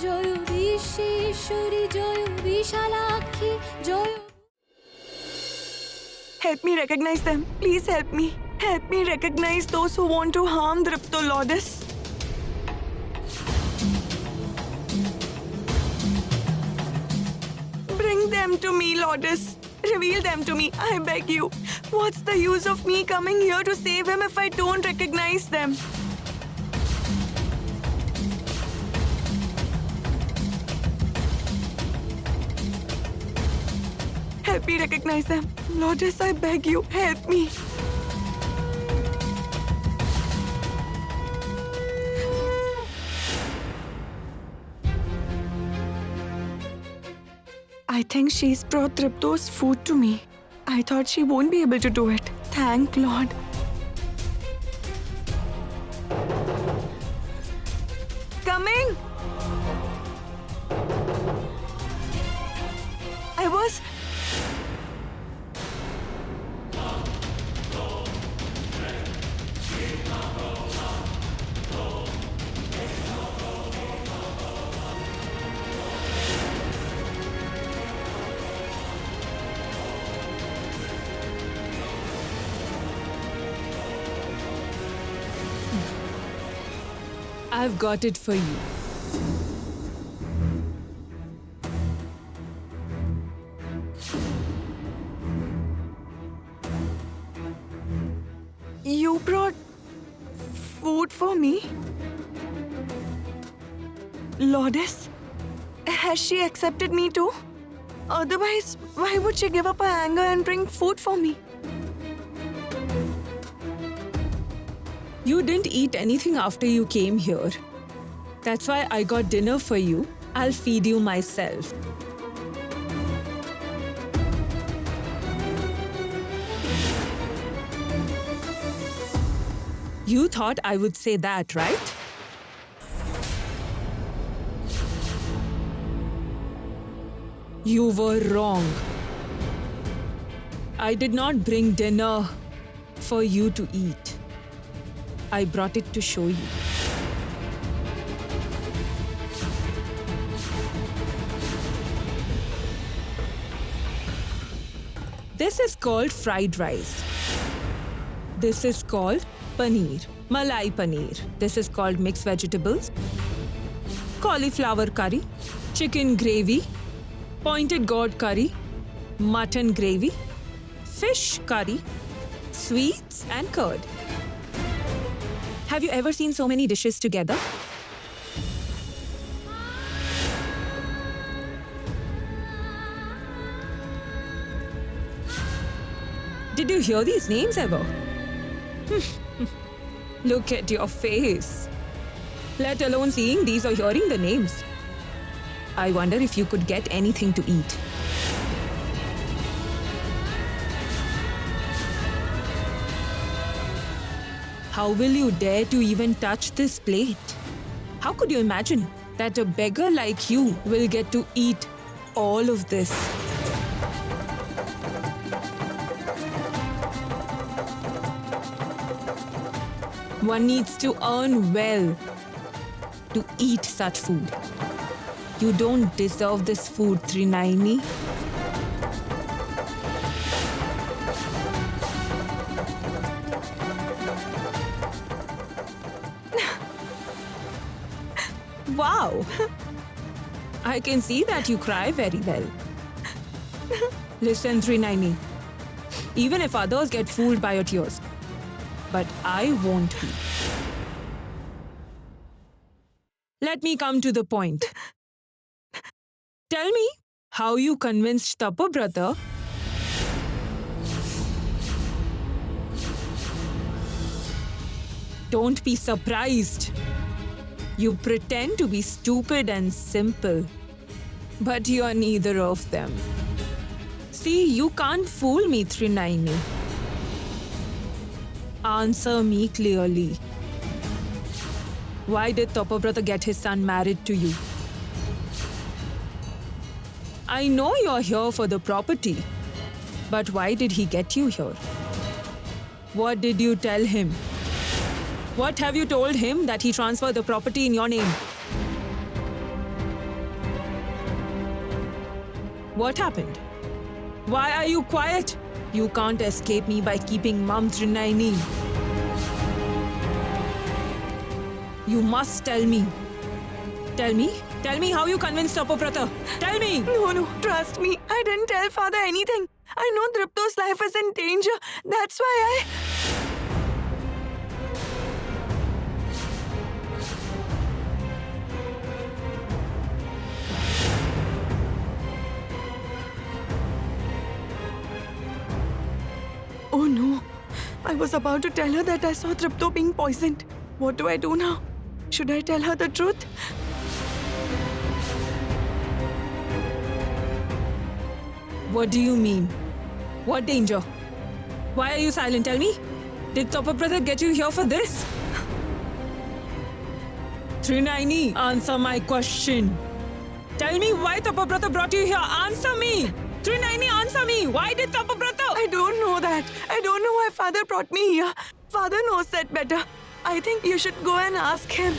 Joy Bishweshwari Joy Bishalakshi Joy. Help me recognize them. Please help me. Help me recognize those who want to harm Driptolodis. Bring them to me, Lordis. Reveal them to me, I beg you. What's the use of me coming here to save him if I don't recognize them? Help me recognize them. Lordis, I beg you, help me. I think she's brought Tripto's food to me. I thought she won't be able to do it. Thank Lord. Coming! I was... I've got it for you. You brought food for me? Lourdes, has she accepted me too? Otherwise, why would she give up her anger and bring food for me? You didn't eat anything after you came here. That's why I got dinner for you. I'll feed you myself. You thought I would say that, right? You were wrong. I did not bring dinner for you to eat. I brought it to show you. This is called fried rice. This is called paneer, malai paneer. This is called mixed vegetables, cauliflower curry, chicken gravy, pointed gourd curry, mutton gravy, fish curry, sweets and curd. Have you ever seen so many dishes together? Did you hear these names ever? Look at your face. Let alone seeing these or hearing the names. I wonder if you could get anything to eat. How will you dare to even touch this plate? How could you imagine that a beggar like you will get to eat all of this? One needs to earn well to eat such food. You don't deserve this food, Trinaini. Wow! I can see that you cry very well. Listen, Trinaini. Even if others get fooled by your tears, but I won't be. Let me come to the point. Tell me how you convinced Tapabrata Don't be surprised. You pretend to be stupid and simple, but you are neither of them. See, you can't fool me, Trinaini. Answer me clearly. Why did Tapabrata get his son married to you? I know you're here for the property, but why did he get you here? What did you tell him? What have you told him that he transferred the property in your name? What happened? Why are you quiet? You can't escape me by keeping mum Trinaini. You must tell me. Tell me? Tell me how you convinced Tapobrata. Tell me! No, trust me. I didn't tell father anything. I know Dripto's life is in danger. That's why I... Oh no. I was about to tell her that I saw Dripto being poisoned. What do I do now? Should I tell her the truth? What do you mean? What danger? Why are you silent? Tell me. Did Tapobrata get you here for this? Trinaini, answer my question. Tell me why Tapobrata brought you here. Answer me. Trinaini, answer me. Why did Tapobrata? I don't know that. I don't know why father brought me here. Father knows that better. I think you should go and ask him.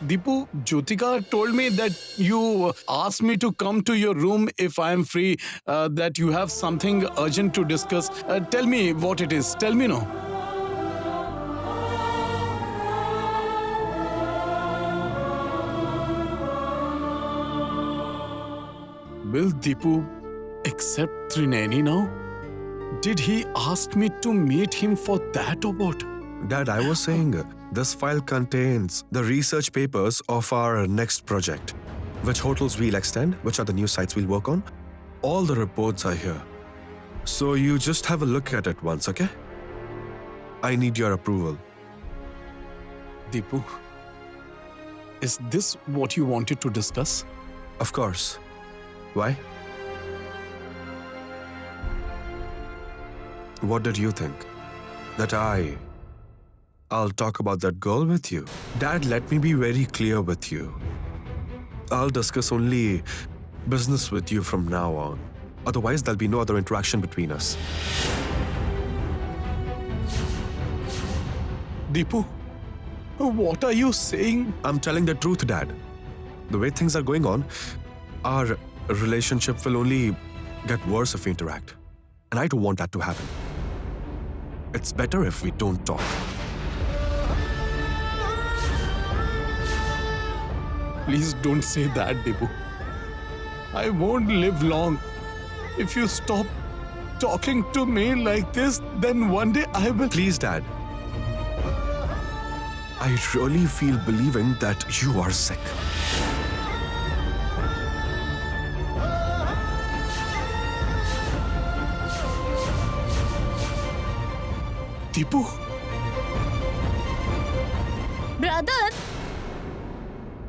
Deepu, Jyotika told me that you asked me to come to your room if I am free, that you have something urgent to discuss. Tell me what it is. Tell me now. Will Deepu accept Trinaini now? Did he ask me to meet him for that or what? Dad, I was saying this file contains the research papers of our next project. Which hotels we'll extend, which are the new sites we'll work on. All the reports are here. So you just have a look at it once, okay? I need your approval. Deepu, is this what you wanted to discuss? Of course. Why? What did you think? That I'll talk about that girl with you? Dad, let me be very clear with you. I'll discuss only business with you from now on. Otherwise, there'll be no other interaction between us. Deepu, what are you saying? I'm telling the truth, Dad. The way things are going on, our relationship will only get worse if we interact. And I don't want that to happen. It's better if we don't talk. Please don't say that, Deepu. I won't live long. If you stop talking to me like this, then one day I will... Please, Dad. I really feel believing that you are sick. Deepu? Brother,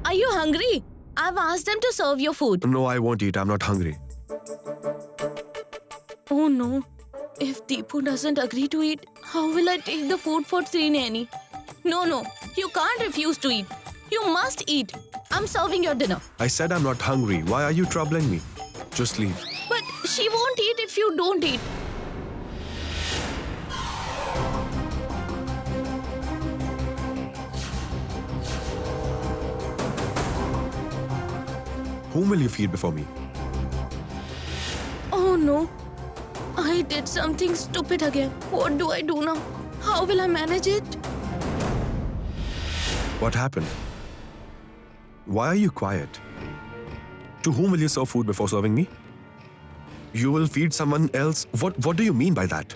are you hungry? I've asked them to serve your food. No, I won't eat. I'm not hungry. Oh no. If Deepu doesn't agree to eat, how will I take the food for Trinaini? No. You can't refuse to eat. You must eat. I'm serving your dinner. I said I'm not hungry. Why are you troubling me? Just leave. But she won't eat if you don't eat. Whom will you feed before me? Oh no. I did something stupid again. What do I do now? How will I manage it? What happened? Why are you quiet? To whom will you serve food before serving me? You will feed someone else? What do you mean by that?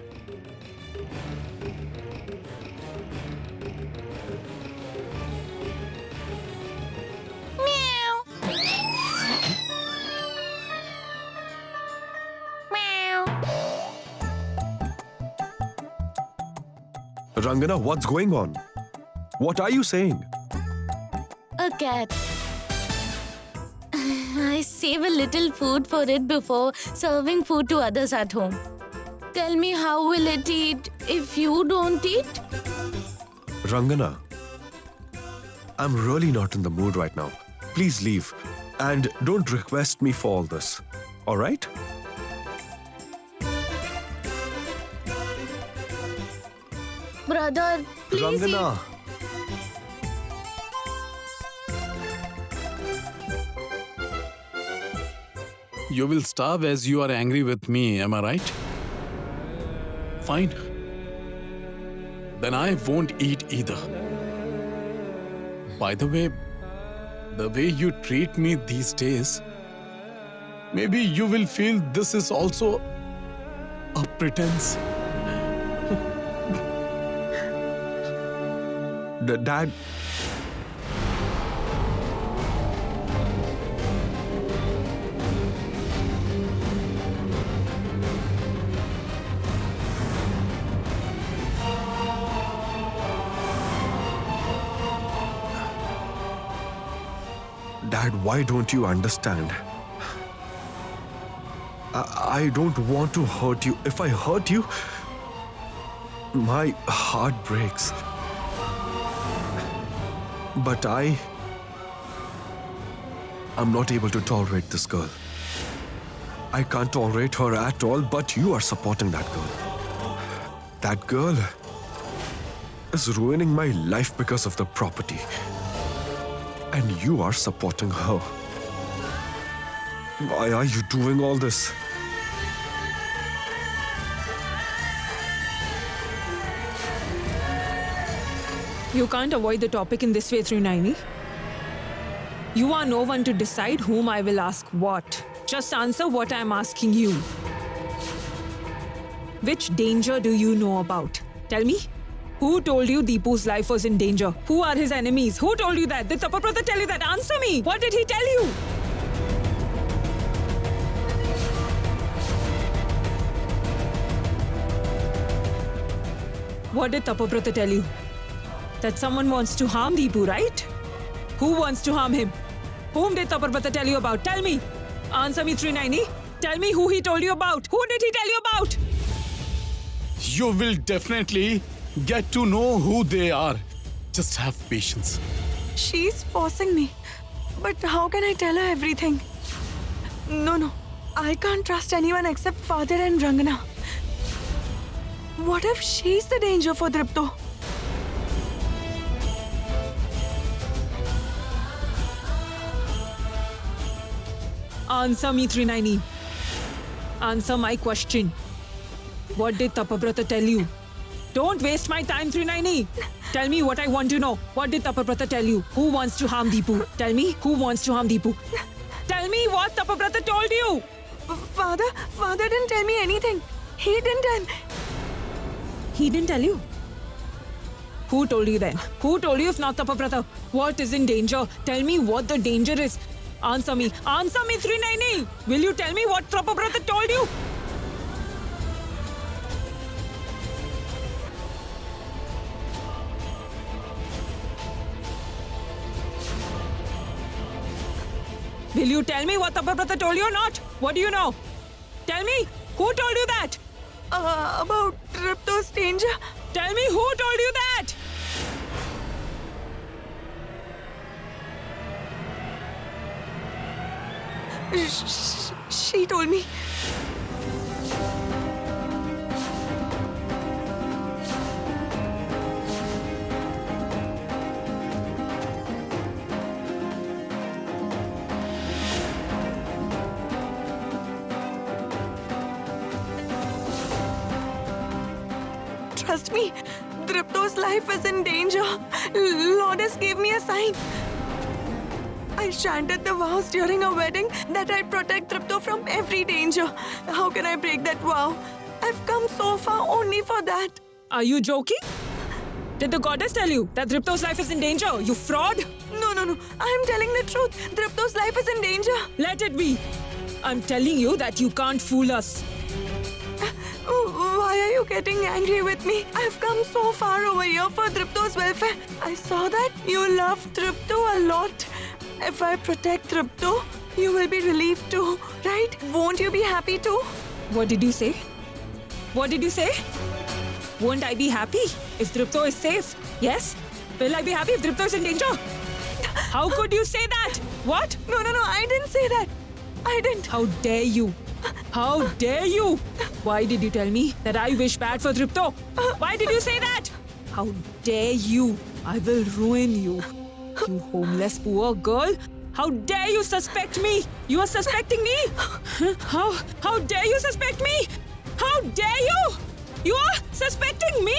Rangana, what's going on? What are you saying? A cat. I save a little food for it before serving food to others at home. Tell me, how will it eat if you don't eat? Rangana, I'm really not in the mood right now. Please leave. And don't request me for all this. All right? brother. Please eat. Rangana. You will starve as you are angry with me, am I right? Fine. Then I won't eat either. By the way you treat me these days, maybe you will feel this is also a pretense. Dad. Dad, why don't you understand? I don't want to hurt you. If I hurt you, my heart breaks. But I'm not able to tolerate this girl. I can't tolerate her at all, but you are supporting that girl. That girl is ruining my life because of the property. And you are supporting her. Why are you doing all this? You can't avoid the topic in this way, Trinaini. You are no one to decide whom I will ask what. Just answer what I'm asking you. Which danger do you know about? Tell me. Who told you Deepu's life was in danger? Who are his enemies? Who told you that? Did Tapa brother tell you that? Answer me! What did he tell you? What did Tapa brother tell you? That someone wants to harm Deepu, right? Who wants to harm him? Whom did Tapa brother tell you about? Tell me! Answer me, Trinaini. Tell me who he told you about. Who did he tell you about? You will definitely get to know who they are. Just have patience. She's forcing me. But how can I tell her everything? No. I can't trust anyone except father and Rangana. What if she's the danger for Dripto? Answer me, Trinaini. Answer my question. What did Tapabrata tell you? Don't waste my time, Trinaini. Tell me what I want to know. What did Tapabrata tell you? Who wants to harm Deepu? Tell me who wants to harm Deepu. Tell me what Tapabrata told you. Father didn't tell me anything. He didn't tell. He didn't tell you. Who told you then? Who told you if not Tapabrata? What is in danger? Tell me what the danger is. Answer me. Answer me, Trinaini. Will you tell me what Tapabrata told you? Will you tell me what Tapabrata told you or not? What do you know? Tell me. Who told you that? About Dripto's danger. Tell me who told you that? She told me. Trust me, Dripto's life is in danger. Lourdes gave me a sign. I chanted the vows during a wedding that I'd protect Dripto from every danger. How can I break that vow? I've come so far only for that. Are you joking? Did the goddess tell you that Dripto's life is in danger? You fraud! No. I'm telling the truth. Dripto's life is in danger. Let it be. I'm telling you that you can't fool us. Why are you getting angry with me? I've come so far over here for Dripto's welfare. I saw that you love Dripto a lot. If I protect Dripto, you will be relieved too, right? Won't you be happy too? What did you say? What did you say? Won't I be happy if Dripto is safe? Yes? Will I be happy if Dripto is in danger? How could you say that? What? No, I didn't say that. I didn't. How dare you? How dare you? Why did you tell me that I wish bad for Dripto? Why did you say that? How dare you? I will ruin you. You homeless poor girl. How dare you suspect me? You are suspecting me? How dare you suspect me? How dare you? You are suspecting me?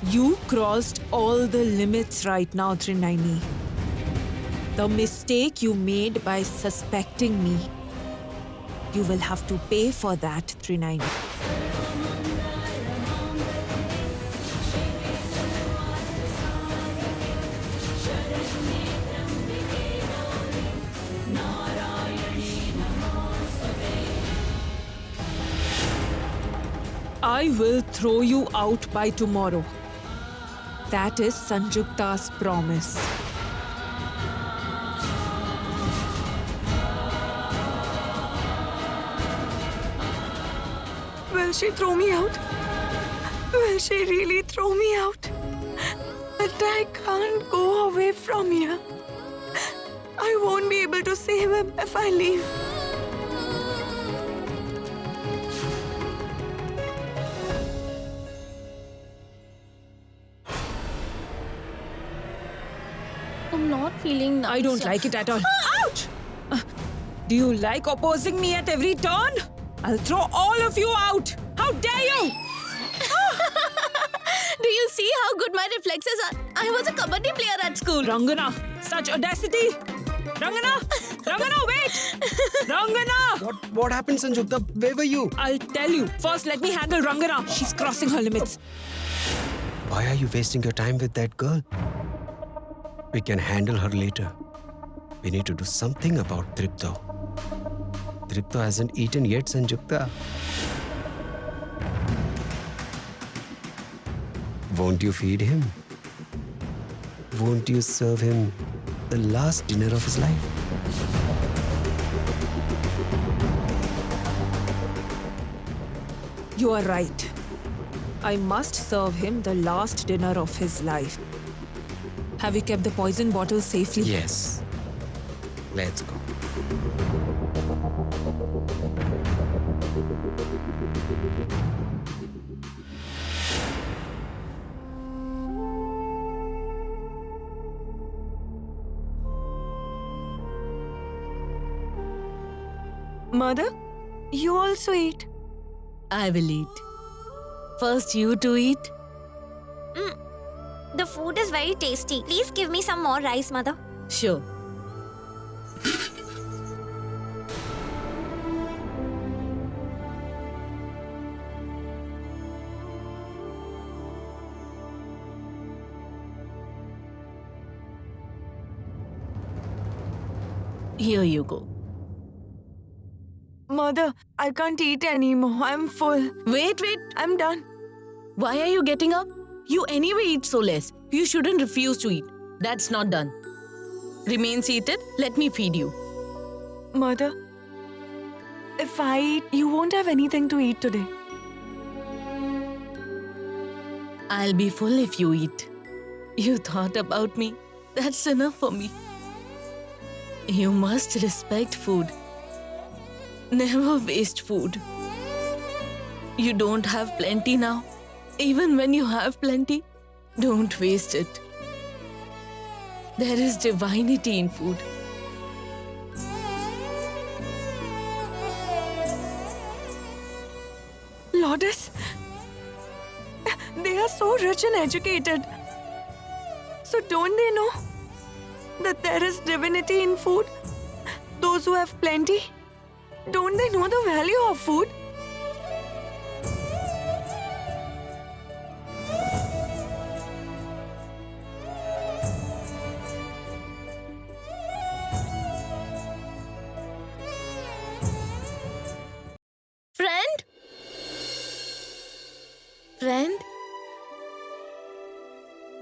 You crossed all the limits right now, Trinayani. The mistake you made by suspecting me. You will have to pay for that, Trinayani. I will throw you out by tomorrow. That is Sanjukta's promise. Will she throw me out? Will she really throw me out? But I can't go away from here. I won't be able to save him if I leave. I'm not feeling nice. I don't like it at all. Ouch! Do you like opposing me at every turn? I'll throw all of you out. How dare you? Do you see how good my reflexes are? I was a kabaddi player at school. Rangana, such audacity. Rangana, wait. Rangana. What happened, Sanjukta? Where were you? I'll tell you. First, let me handle Rangana. She's crossing her limits. Why are you wasting your time with that girl? We can handle her later. We need to do something about Tripto. Tripto hasn't eaten yet, Sanjukta. Won't you feed him? Won't you serve him the last dinner of his life? You are right. I must serve him the last dinner of his life. Have you kept the poison bottle safely? Yes. Let's go. Mother, you also eat. I will eat. First you to eat. The food is very tasty. Please give me some more rice, mother. Sure. Here you go. Mother, I can't eat anymore. I'm full. Wait. I'm done. Why are you getting up? You anyway eat so less. You shouldn't refuse to eat. That's not done. Remain seated. Let me feed you. Mother, if I eat, you won't have anything to eat today. I'll be full if you eat. You thought about me. That's enough for me. You must respect food. Never waste food. You don't have plenty now. Even when you have plenty, don't waste it. There is divinity in food. Lourdes, they are so rich and educated. So don't they know that there is divinity in food? Those who have plenty, don't they know the value of food? Friend?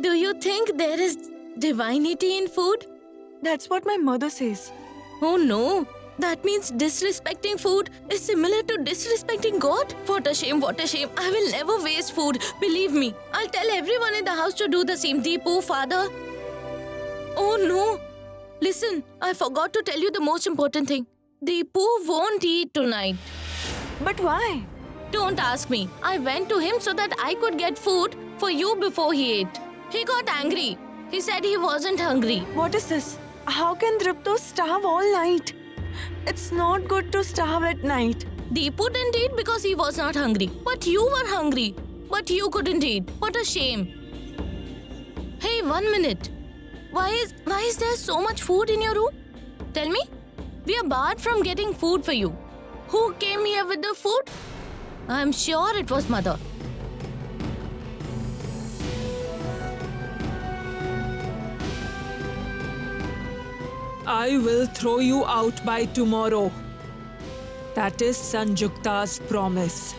Do you think there is divinity in food? That's what my mother says. Oh no, that means disrespecting food is similar to disrespecting God. What a shame, what a shame. I will never waste food. Believe me, I'll tell everyone in the house to do the same. Deepu, father. Oh no. Listen, I forgot to tell you the most important thing. Deepu won't eat tonight. But why? Don't ask me. I went to him so that I could get food for you before he ate. He got angry. He said he wasn't hungry. What is this? How can Dripto starve all night? It's not good to starve at night. Deepu didn't eat because he was not hungry. But you were hungry. But you couldn't eat. What a shame. Hey, 1 minute. Why is there so much food in your room? Tell me. We are barred from getting food for you. Who came here with the food? I'm sure it was Mother. I will throw you out by tomorrow. That is Sanjukta's promise.